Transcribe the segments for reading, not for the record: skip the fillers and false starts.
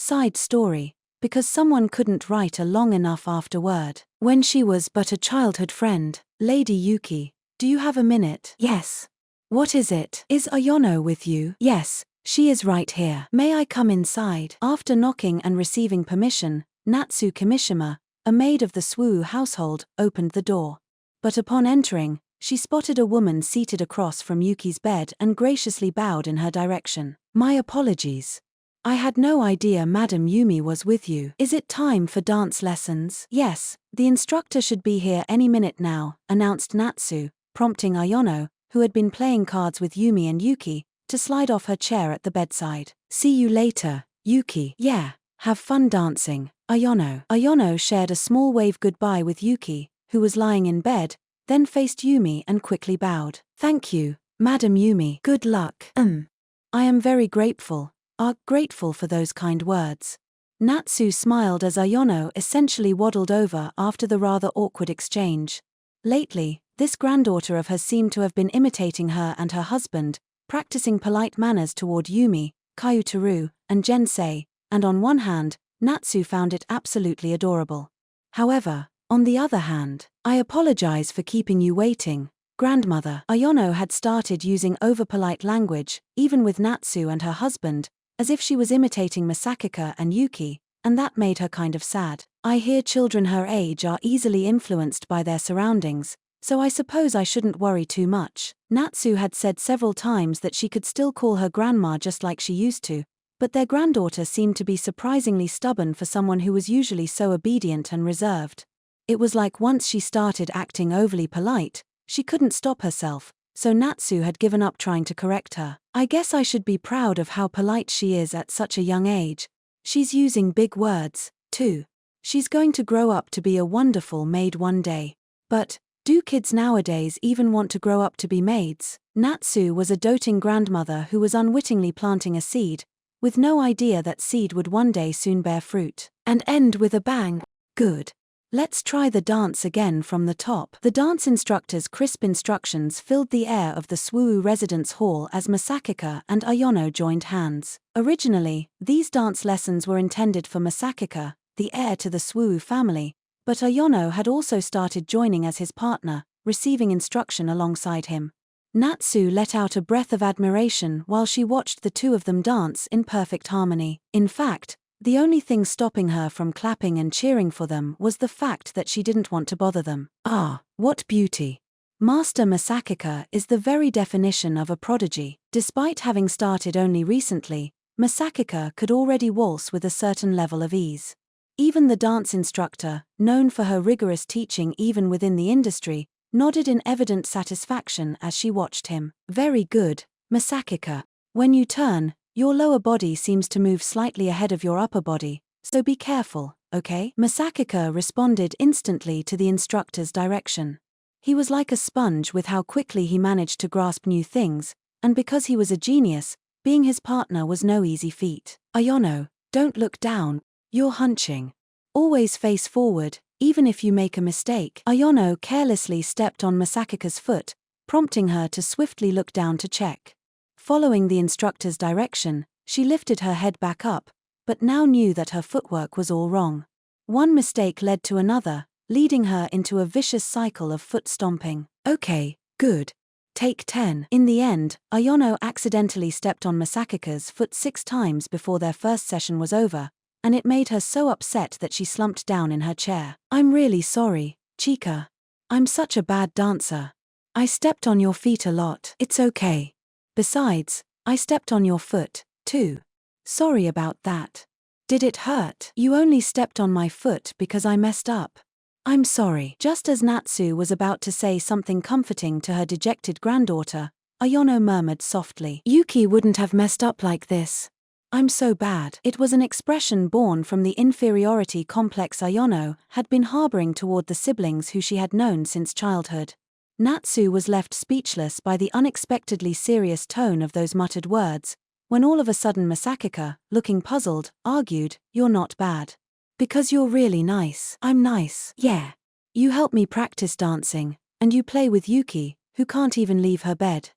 Side story. Because someone couldn't write a long enough afterword. When she was but a childhood friend, Lady Yuki, do you have a minute? Yes. What is it? Is Ayano with you? Yes, she is right here. May I come inside? After knocking and receiving permission, Natsu Kimishima, a maid of the Swoo household, opened the door. But upon entering, she spotted a woman seated across from Yuki's bed and graciously bowed in her direction. My apologies. I had no idea Madam Yumi was with you. Is it time for dance lessons? Yes, the instructor should be here any minute now, announced Natsu, prompting Ayano, who had been playing cards with Yumi and Yuki, to slide off her chair at the bedside. See you later, Yuki. Yeah, have fun dancing, Ayano. Ayano shared a small wave goodbye with Yuki, who was lying in bed, then faced Yumi and quickly bowed. Thank you, Madam Yumi. Good luck. I am very grateful. Grateful for those kind words. Natsu smiled as Ayano essentially waddled over after the rather awkward exchange. Lately, this granddaughter of hers seemed to have been imitating her and her husband, practicing polite manners toward Yumi, Kyutaru, and Jensei, and on one hand, Natsu found it absolutely adorable. However, on the other hand, I apologize for keeping you waiting, grandmother. Ayano had started using overpolite language, even with Natsu and her husband, as if she was imitating Masachika and Yuki, and that made her kind of sad. I hear children her age are easily influenced by their surroundings, so I suppose I shouldn't worry too much. Natsu had said several times that she could still call her grandma just like she used to, but their granddaughter seemed to be surprisingly stubborn for someone who was usually so obedient and reserved. It was like once she started acting overly polite, she couldn't stop herself, so Natsu had given up trying to correct her. I guess I should be proud of how polite she is at such a young age. She's using big words, too. She's going to grow up to be a wonderful maid one day. But, do kids nowadays even want to grow up to be maids? Natsu was a doting grandmother who was unwittingly planting a seed, with no idea that seed would one day soon bear fruit. And end with a bang. Good. Let's try the dance again from the top. The dance instructor's crisp instructions filled the air of the Swoo residence hall as Masachika and Ayano joined hands. Originally, these dance lessons were intended for Masachika, the heir to the Swoo family, but Ayano had also started joining as his partner, receiving instruction alongside him. Natsu let out a breath of admiration while she watched the two of them dance in perfect harmony. In fact, the only thing stopping her from clapping and cheering for them was the fact that she didn't want to bother them. Ah, what beauty! Master Masachika is the very definition of a prodigy. Despite having started only recently, Masachika could already waltz with a certain level of ease. Even the dance instructor, known for her rigorous teaching even within the industry, nodded in evident satisfaction as she watched him. Very good, Masachika. When you turn, your lower body seems to move slightly ahead of your upper body, so be careful, okay? Masachika responded instantly to the instructor's direction. He was like a sponge with how quickly he managed to grasp new things, and because he was a genius, being his partner was no easy feat. Ayano, don't look down, you're hunching. Always face forward, even if you make a mistake. Ayano carelessly stepped on Masachika's foot, prompting her to swiftly look down to check. Following the instructor's direction, she lifted her head back up, but now knew that her footwork was all wrong. One mistake led to another, leading her into a vicious cycle of foot stomping. Okay, good. Take 10. In the end, Ayano accidentally stepped on Masachika's foot 6 times before their first session was over, and it made her so upset that she slumped down in her chair. I'm really sorry, Chika. I'm such a bad dancer. I stepped on your feet a lot. It's okay. Besides, I stepped on your foot, too. Sorry about that. Did it hurt? You only stepped on my foot because I messed up. I'm sorry. Just as Natsu was about to say something comforting to her dejected granddaughter, Ayano murmured softly. Yuki wouldn't have messed up like this. I'm so bad. It was an expression born from the inferiority complex Ayano had been harboring toward the siblings who she had known since childhood. Natsu was left speechless by the unexpectedly serious tone of those muttered words, when all of a sudden Masachika, looking puzzled, argued, You're not bad. Because you're really nice. I'm nice. Yeah. You help me practice dancing, and you play with Yuki, who can't even leave her bed.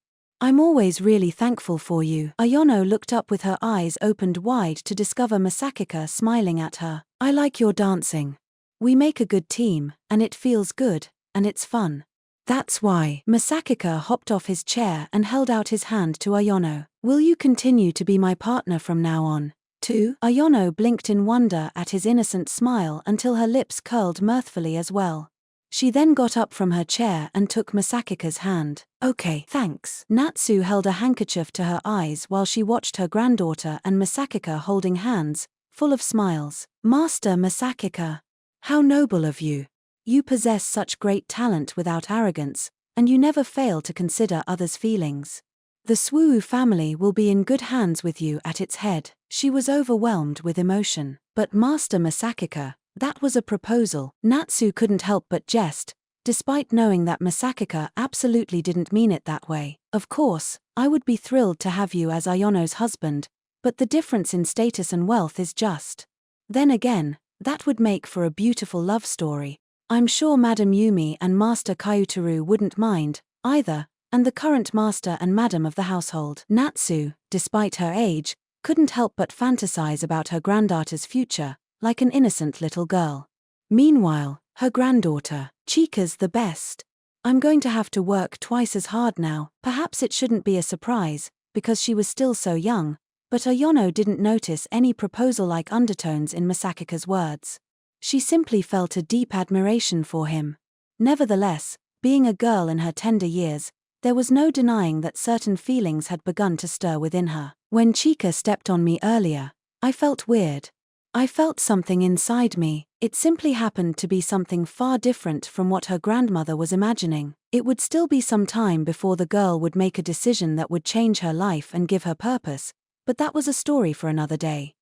I'm always really thankful for you. Ayono looked up with her eyes opened wide to discover Masachika smiling at her. I like your dancing. We make a good team, and it feels good, and it's fun. That's why. Masachika hopped off his chair and held out his hand to Ayono. Will you continue to be my partner from now on, too? Ayono blinked in wonder at his innocent smile until her lips curled mirthfully as well. She then got up from her chair and took Masachika's hand. Okay, thanks. Natsu held a handkerchief to her eyes while she watched her granddaughter and Masachika holding hands, full of smiles. Master Masachika, how noble of you. You possess such great talent without arrogance, and you never fail to consider others' feelings. The Swuu family will be in good hands with you at its head. She was overwhelmed with emotion. But Master Masachika, that was a proposal. Natsu couldn't help but jest, despite knowing that Masachika absolutely didn't mean it that way. Of course, I would be thrilled to have you as Ayono's husband, but the difference in status and wealth is just. Then again, that would make for a beautiful love story. I'm sure Madam Yumi and Master Kyutaru wouldn't mind, either, and the current master and madam of the household. Natsu, despite her age, couldn't help but fantasize about her granddaughter's future, like an innocent little girl. Meanwhile, her granddaughter, Chika's the best. I'm going to have to work twice as hard now. Perhaps it shouldn't be a surprise, because she was still so young, but Ayono didn't notice any proposal-like undertones in Masachika's words. She simply felt a deep admiration for him. Nevertheless, being a girl in her tender years, there was no denying that certain feelings had begun to stir within her. When Chika stepped on me earlier, I felt weird. I felt something inside me. It simply happened to be something far different from what her grandmother was imagining. It would still be some time before the girl would make a decision that would change her life and give her purpose, but that was a story for another day.